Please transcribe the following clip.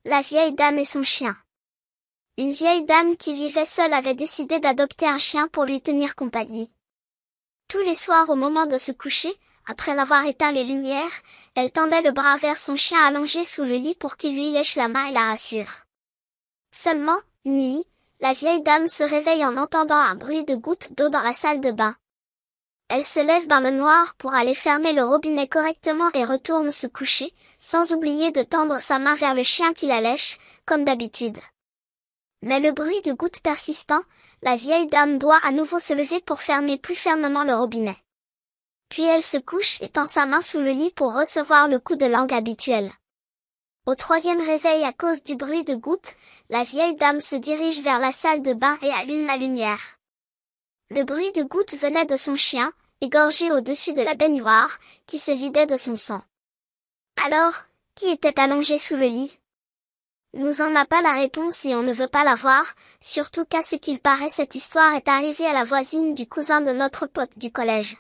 La vieille dame et son chien. Une vieille dame qui vivait seule avait décidé d'adopter un chien pour lui tenir compagnie. Tous les soirs au moment de se coucher, après avoir éteint les lumières, elle tendait le bras vers son chien allongé sous le lit pour qu'il lui lèche la main et la rassure. Seulement, une nuit, la vieille dame se réveille en entendant un bruit de gouttes d'eau dans la salle de bain. Elle se lève dans le noir pour aller fermer le robinet correctement et retourne se coucher, sans oublier de tendre sa main vers le chien qui la lèche, comme d'habitude. Mais le bruit de gouttes persistant, la vieille dame doit à nouveau se lever pour fermer plus fermement le robinet. Puis elle se couche et tend sa main sous le lit pour recevoir le coup de langue habituel. Au troisième réveil à cause du bruit de gouttes, la vieille dame se dirige vers la salle de bain et allume la lumière. Le bruit de gouttes venait de son chien, égorgé au-dessus de la baignoire, qui se vidait de son sang. Alors, qui était allongé sous le lit? Nous en a pas la réponse et on ne veut pas la voir, surtout qu'à ce qu'il paraît cette histoire est arrivée à la voisine du cousin de notre pote du collège.